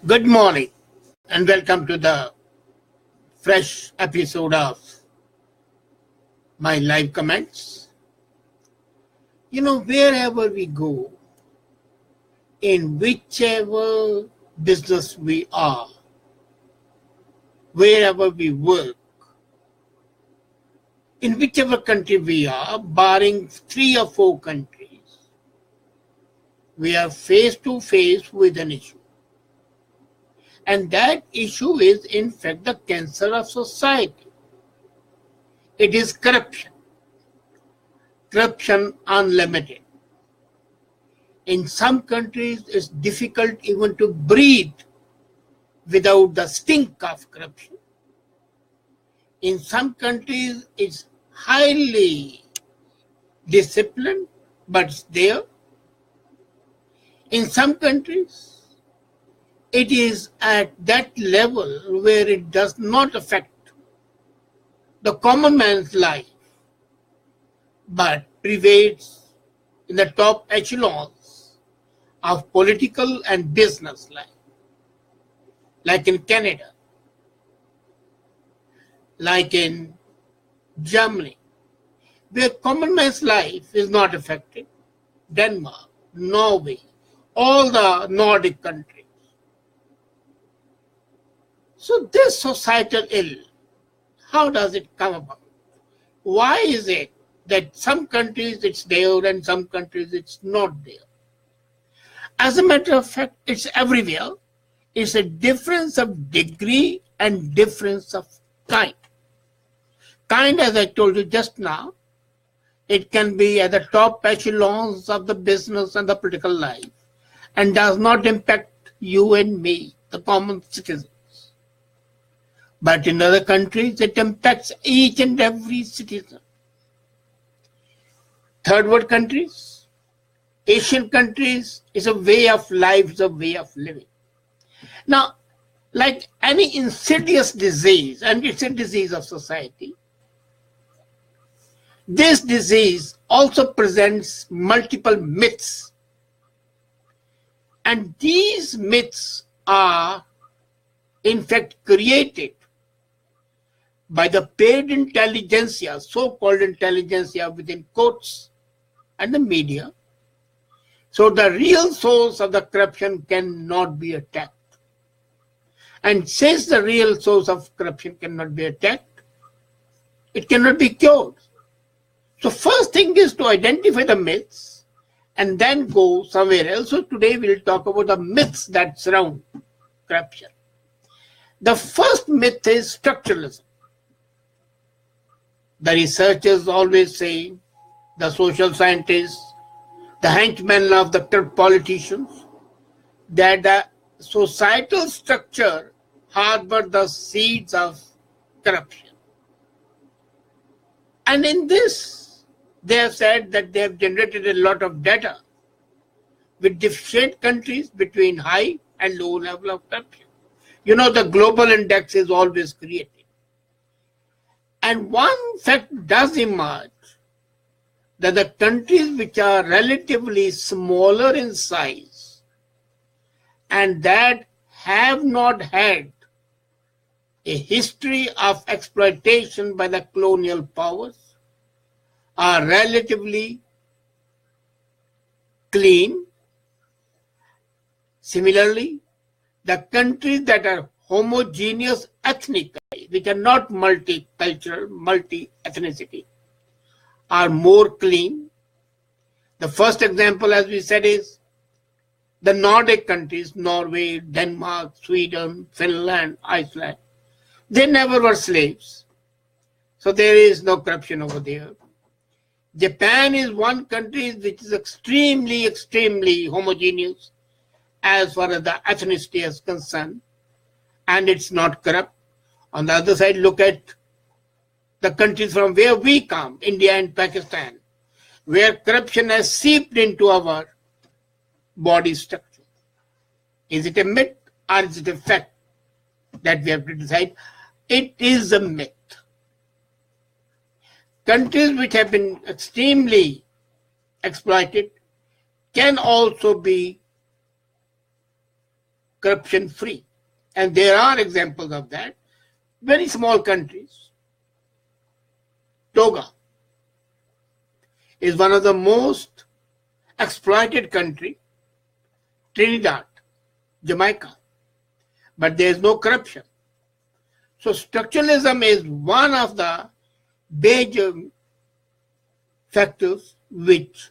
Good morning and welcome to the fresh episode of my live comments. Wherever we go, in whichever business we are, wherever we work, in whichever country we are, barring 3 or 4 countries, we are face to face with an issue. And that issue is, in fact, the cancer of society. It is corruption. Corruption unlimited. In some countries, it's difficult even to breathe without the stink of corruption. In some countries, it's highly disciplined, but it's there. In some countries, it is at that level where it does not affect the common man's life, but prevails in the top echelons of political and business life, like in Canada, like in Germany, where common man's life is not affected, Denmark, Norway, all the Nordic countries. So this societal ill, how does it come about? Why is it that some countries it's there and some countries it's not there? As a matter of fact, it's everywhere. It's a difference of degree and difference of kind. Kind, as I told you just now, it can be at the top echelons of the business and the political life and does not impact you and me, the common citizen. But in other countries, it impacts each and every citizen. Third world countries, Asian countries, is a way of life, is a way of living. Now, like any insidious disease, and it's a disease of society, this disease also presents multiple myths. And these myths are, in fact, created by the paid intelligentsia, so-called intelligentsia within quotes, and the media. So the real source of the corruption cannot be attacked. And since the real source of corruption cannot be attacked, it cannot be cured. So first thing is to identify the myths and then go somewhere else. So today we'll talk about the myths that surround corruption. The first myth is structuralism. The researchers always say, the social scientists, the henchmen of the politicians, that the societal structure harbors the seeds of corruption. And in this, they have said that they have generated a lot of data with different countries between high and low level of corruption. The global index is always created. And one fact does emerge, that the countries which are relatively smaller in size and that have not had a history of exploitation by the colonial powers are relatively clean. Similarly, the countries that are homogeneous ethnically, which are not multicultural, multi-ethnicity, are more clean. The first example, as we said, is the Nordic countries, Norway, Denmark, Sweden, Finland, Iceland. They never were slaves. So there is no corruption over there. Japan is one country which is extremely, extremely homogeneous as far as the ethnicity is concerned, and it's not corrupt. On the other side, look at the countries from where we come, India and Pakistan, where corruption has seeped into our body structure. Is it a myth or is it a fact that we have to decide? It is a myth. Countries which have been extremely exploited can also be corruption free. And there are examples of that. Very small countries. Togo is one of the most exploited countries. Trinidad, Jamaica. But there is no corruption. So structuralism is one of the major factors which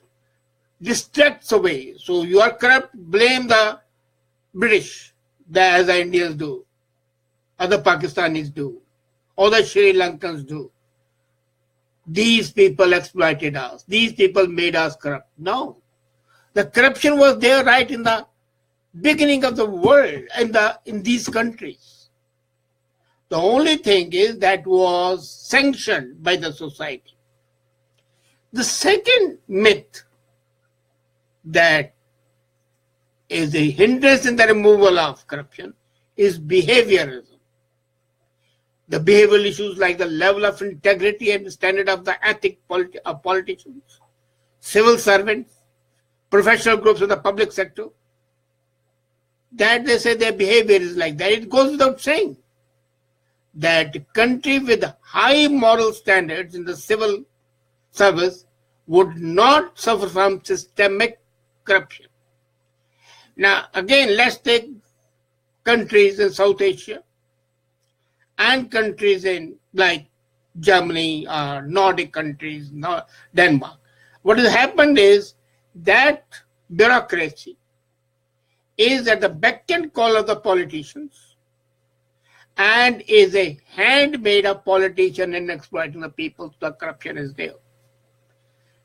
distracts away. So you are corrupt, blame the British, as the Indians do, other Pakistanis do, or the Sri Lankans do. These people exploited us. These people made us corrupt. No. The corruption was there right in the beginning of the world, in these countries. The only thing is that was sanctioned by the society. The second myth that is a hindrance in the removal of corruption is behaviorism. The behavioral issues like the level of integrity and the standard of the ethic of politicians, civil servants, professional groups in the public sector, that they say their behavior is like that. It goes without saying that a country with high moral standards in the civil service would not suffer from systemic corruption. Now, again, let's take countries in South Asia and countries in like Germany or Nordic countries, Denmark. What has happened is that bureaucracy is at the beck and call of the politicians and is a handmaid of politician in exploiting the people. So the corruption is there.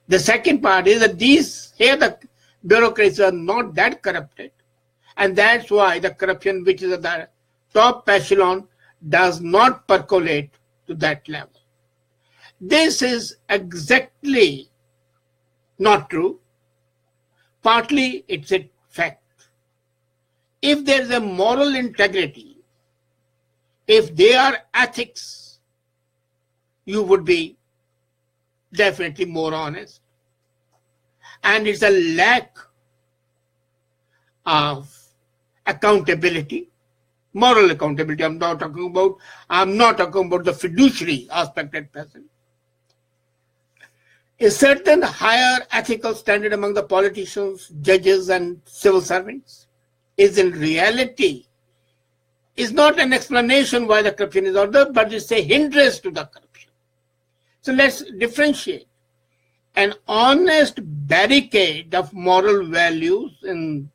The second part is that the bureaucracies are not that corrupted, and that's why the corruption which is at the top echelon does not percolate to that level. This is exactly not true. Partly it's a fact. If there is a moral integrity, if there are ethics, you would be definitely more honest. And it's a lack of accountability, moral accountability. I'm not talking about the fiduciary aspect at present. A certain higher ethical standard among the politicians, judges, and civil servants is in reality is not an explanation why the corruption is out there, but it's a hindrance to the corruption. So let's differentiate. An honest barricade of moral values in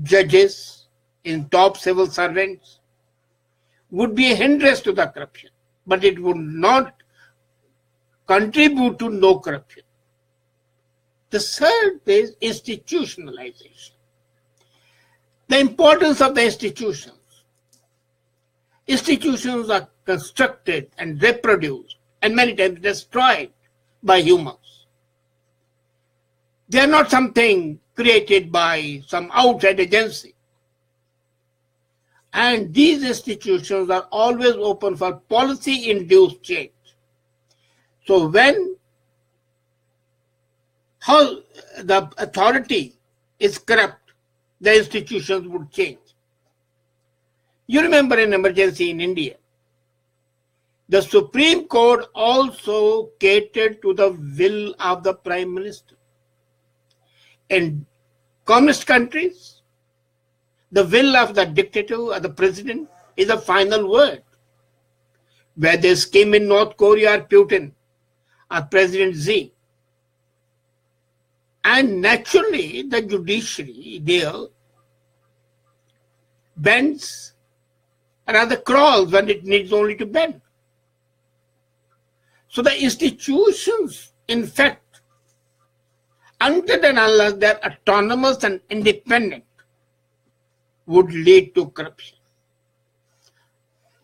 judges, in top civil servants, would be a hindrance to the corruption, but it would not contribute to no corruption. The third is institutionalization. The importance of the institutions. Institutions are constructed and reproduced and many times destroyed by humans. They are not something created by some outside agency. And these institutions are always open for policy-induced change. So when the authority is corrupt, the institutions would change. You remember an emergency in India. The Supreme Court also catered to the will of the Prime Minister. In communist countries, the will of the dictator or the president is the final word. Whether it's Kim in North Korea or Putin or President Xi. And naturally, the judiciary there bends, rather crawls when it needs only to bend. So the institutions, in fact, until and unless they're autonomous and independent, would lead to corruption,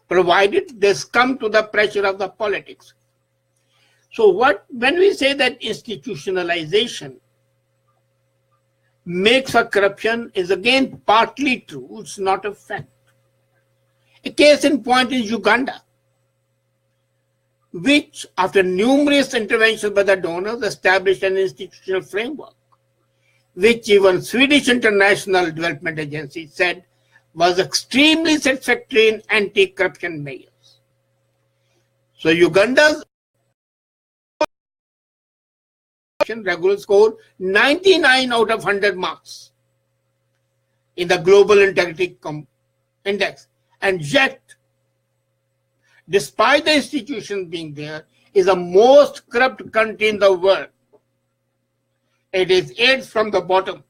provided they succumb to the pressure of the politics. So when we say that institutionalization makes for corruption is again partly true, it's not a fact. A case in point is Uganda, which after numerous interventions by the donors established an institutional framework, which even Swedish International Development Agency said was extremely satisfactory in anti-corruption measures. So Uganda's regular score 99 out of 100 marks in the Global Integrity Index, and yet, despite the institution being there, is the most corrupt country in the world. It is 8th from the bottom.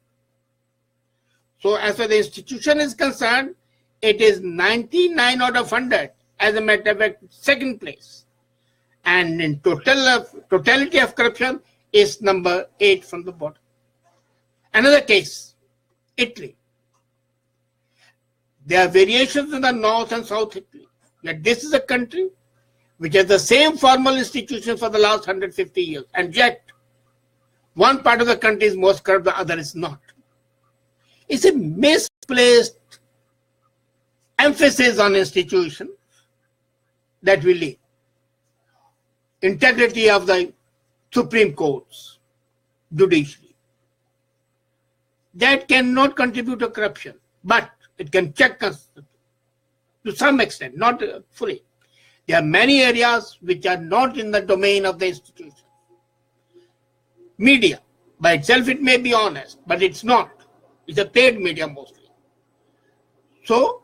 So as far as the institution is concerned, it is 99 out of 100, as a matter of fact, second place. And in totality of corruption is number 8 from the bottom. Another case, Italy. There are variations in the north and south Italy. Yet this is a country which has the same formal institution for the last 150 years. And yet, one part of the country is most corrupt, the other is not. It's a misplaced emphasis on institutions that will lead. Integrity of the Supreme Courts, judiciary. That cannot contribute to corruption, but it can check us to some extent, not fully. There are many areas which are not in the domain of the institution. Media, by itself it may be honest, but it's not. It's a paid media mostly. So,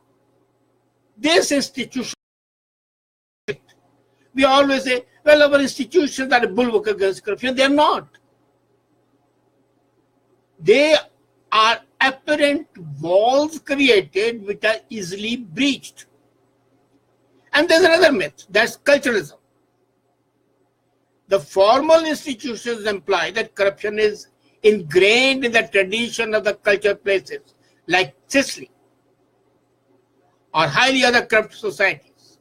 this institution, we always say, well, our institutions are a bulwark against corruption. They are not. They are apparent walls created which are easily breached. And there's another myth, that's culturalism. The formal institutions imply that corruption is ingrained in the tradition of the culture places, like Sicily, or highly other corrupt societies.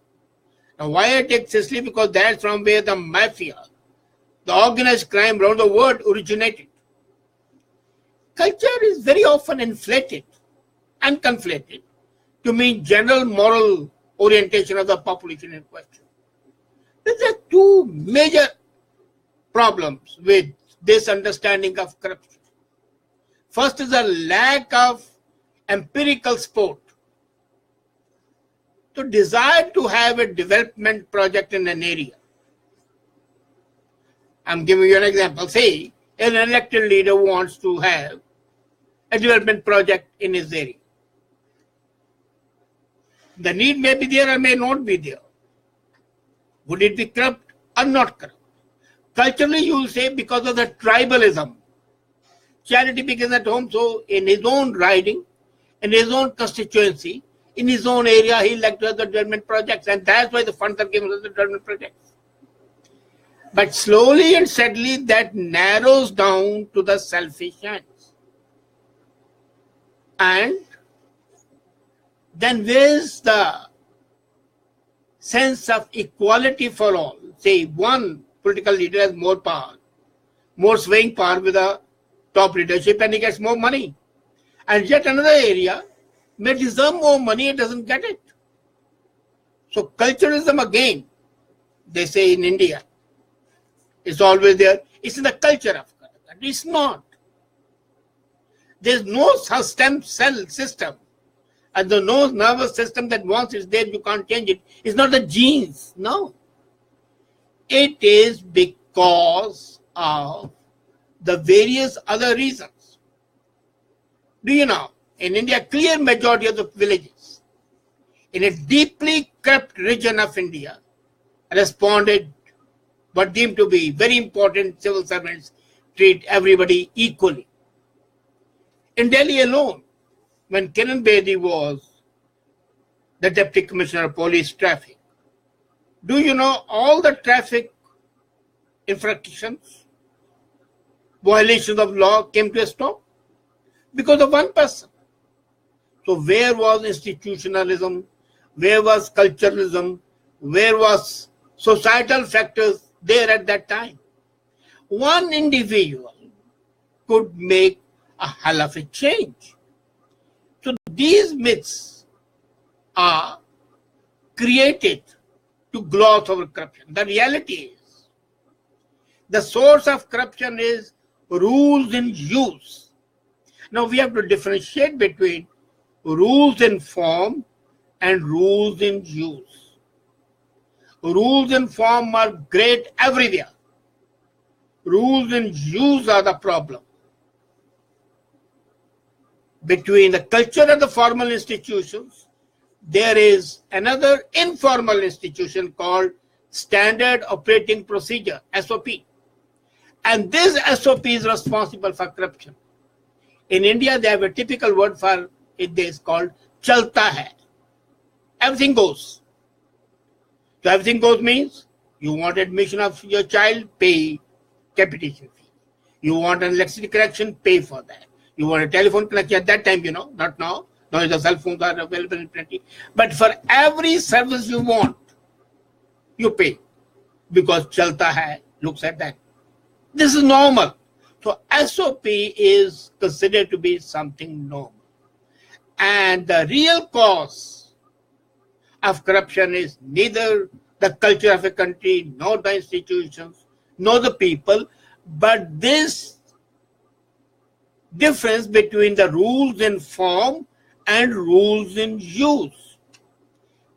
Now, why I take Sicily? Because that's from where the mafia, the organized crime around the world originated. Culture is very often inflated and conflated to mean general moral orientation of the population in question. There are two major problems with this understanding of corruption. First is a lack of empirical support. To desire to have a development project in an area. I'm giving you an example. Say, an elected leader wants to have a development project in his area. The need may be there or may not be there. Would it be corrupt or not corrupt? Culturally, you will say because of the tribalism. Charity begins at home, so in his own riding, in his own constituency, in his own area, he like to have the development projects, and that's why the funds are given to the development projects. But slowly and steadily, that narrows down to the selfish ends. And then where's the sense of equality for all? Say one political leader has more power, more swaying power with the top leadership, and he gets more money. And yet another area may deserve more money, it doesn't get it. So culturalism again, they say in India, it's always there. It's in the culture of corruption. It's not. There's no stem cell system and there's no nervous system that once it's there, you can't change it. It's not the genes, no. It is because of the various other reasons. Do you know, in India, clear majority of the villages in a deeply corrupt region of India responded what deemed to be very important civil servants treat everybody equally. In Delhi alone, when Kiran Bedi was the Deputy Commissioner of Police Traffic, do you know all the traffic infractions, violations of law came to a stop? Because of one person. So where was institutionalism? Where was culturalism? Where was societal factors there at that time? One individual could make a hell of a change. So these myths are created to gloss over corruption. The reality is, the source of corruption is rules in use. Now we have to differentiate between rules in form and rules in use. Rules in form are great everywhere. Rules in use are the problem. Between the culture and the formal institutions, there is another informal institution called Standard Operating Procedure, SOP. And this SOP is responsible for corruption. In India, they have a typical word for it is called chalta hai. Everything goes. So everything goes means you want admission of your child, pay capitation fee. You want an electricity connection, pay for that. You want a telephone connection at that time, not now. Now the cell phones are available in plenty. But for every service you want, you pay. Because chalta hai looks at that. This is normal. So SOP is considered to be something normal. And the real cause of corruption is neither the culture of a country, nor the institutions, nor the people, but this difference between the rules in form and rules in use.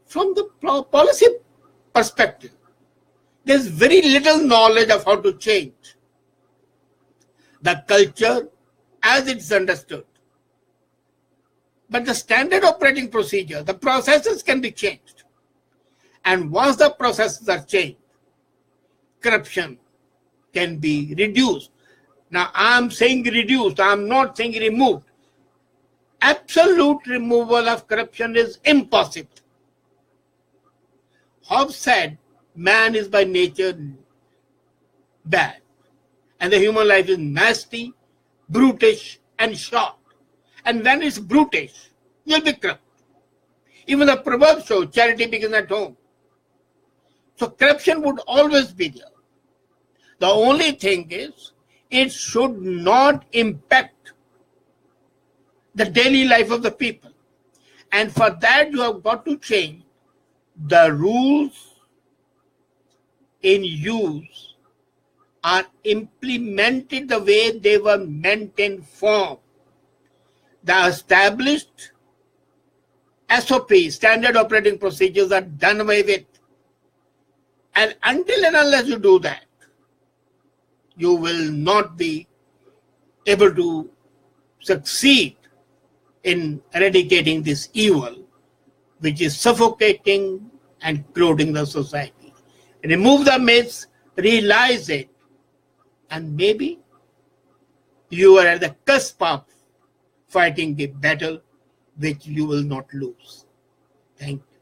From the policy perspective, there's very little knowledge of how to change the culture as it's understood. But the standard operating procedure, the processes can be changed. And once the processes are changed, corruption can be reduced. Now, I'm saying reduced, I'm not saying removed. Absolute removal of corruption is impossible. Hobbes said, man is by nature bad, and the human life is nasty, brutish, and short. And when it's brutish, you'll be corrupt. Even the proverb shows charity begins at home. So corruption would always be there. The only thing is, it should not impact the daily life of the people. And for that, you have got to change the rules in use are implemented the way they were meant in form. The established SOP, standard operating procedures, are done away with. And until and unless you do that, you will not be able to succeed in eradicating this evil, which is suffocating and corroding the society. Remove the myths, realize it, and maybe you are at the cusp of fighting the battle which you will not lose. Thank you.